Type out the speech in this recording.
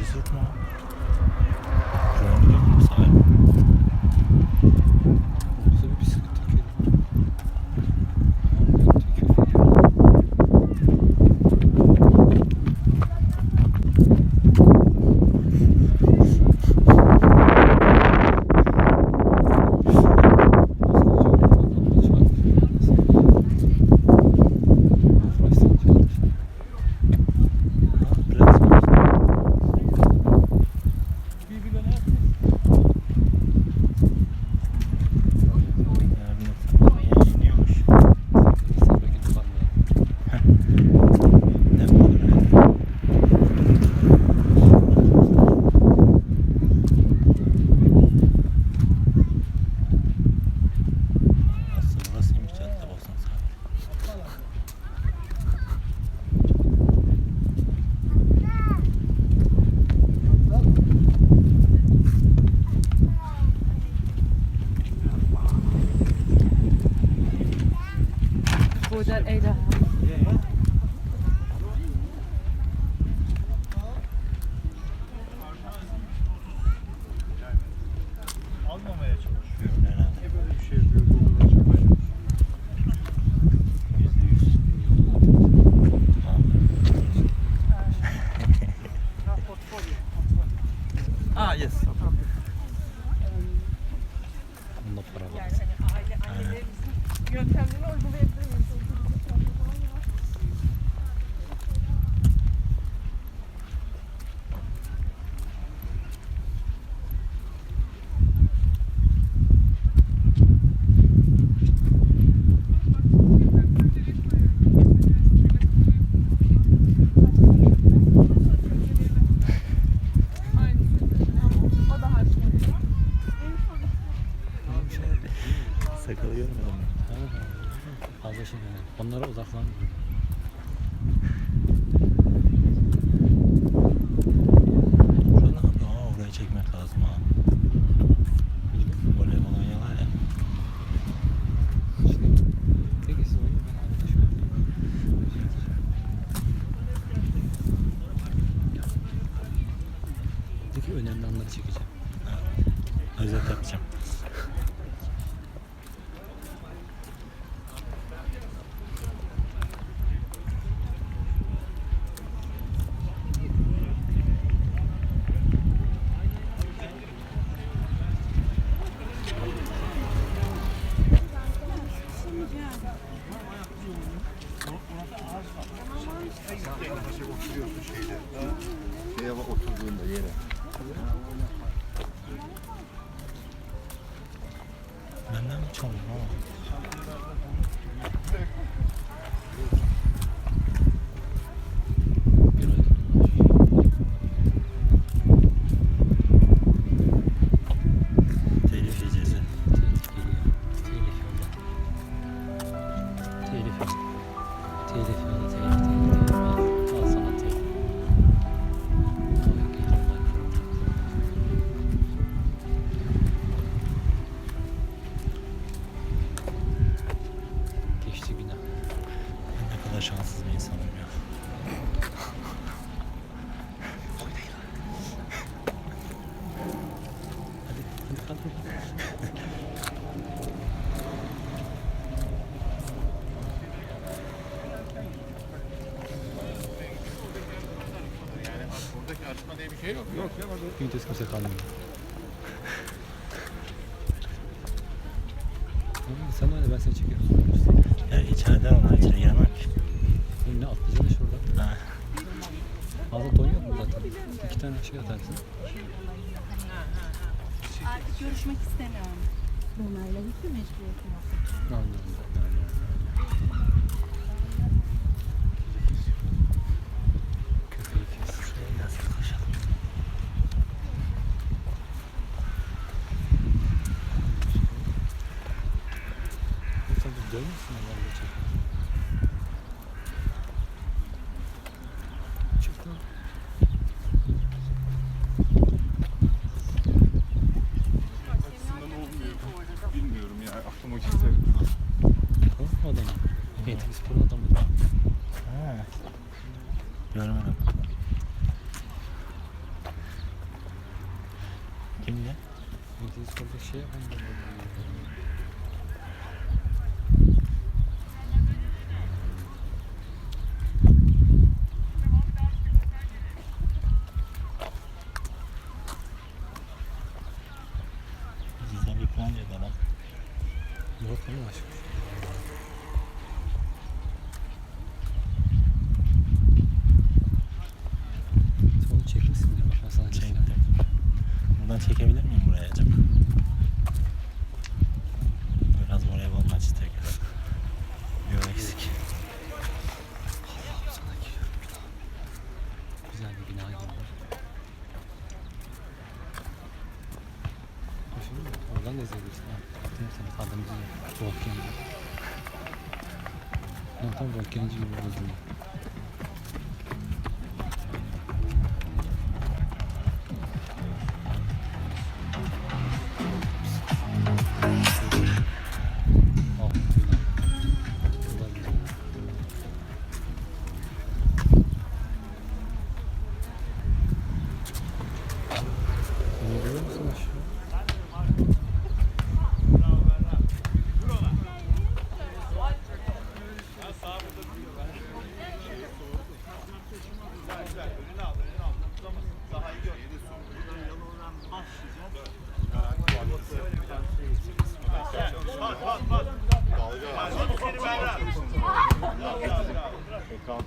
ses yok mu? Güvenlik yok mu sahip? Burada bir bisiklet tekerim. Buradan Eda. Almamaya çalışıyorum herhalde. Böyle bir şey yapıyor. Google'a çalışıyor. Ah yes. Bunda para var. Annelerimizin yöntemlerini uygulayabilir miyiz? Sakalı görmedim mi? Fazla şey yani. Onlara odaklan. Şuradan oraya çekmek lazım ha. Voleybol oynuyorlar ya. Peki siz oyunu ben arada şöyle. Buradaki önemli anları çekeceğim. Özet yapacağım. Oturuyorsun şeyde. Şeye bak oturduğunda yere. Benden mi çaldın ama? Telif yiyeceğiz. Al sana telif. Geçti günah. Ben ne kadar şanssız bir insanım ya. Hadi hadi. Buradaki arıtma diye bir şey yok. Yok ya. Güntes kimse kalmıyor. Sen öyle ben seni çekiyorum. Ya içeriden onlar içeri giremem ki. Ne atlayacaksın şurada? Ha. Fazla don yok mu zaten? 2 tane şey atarsın. Artık görüşmek istemiyorum. Bunlarla hiçbir mecburiyetim yok. Anladım. Köpeği kes. Biraz yaklaşalım. Sen de dönmüşsün herhalde çek. Çıktı. Açısından olmuyor. Bilmiyorum ya. Aklıma kimse. Korkma adamı. Kimle? Discord'da şey yapalım. Gizem bir plan dedi adam. Yok oğlum aşkım. Sen onu çekmişsindir bak ben sana Çektim. göstereyim. Buradan çekebilir miyim buraya acaba? Biraz voleybol maçı tekrar. Yok eksik. Allah'ım sana geliyorum bina. Güzel bir bina gibi. Şimdi oradan da izleyebilirsin ha. Baktım sana tadımızı volkancı. Tam volkancı gibi oldu. Ah, bina. Yollar güzel. Ne görüyor musun aşağı? Ekran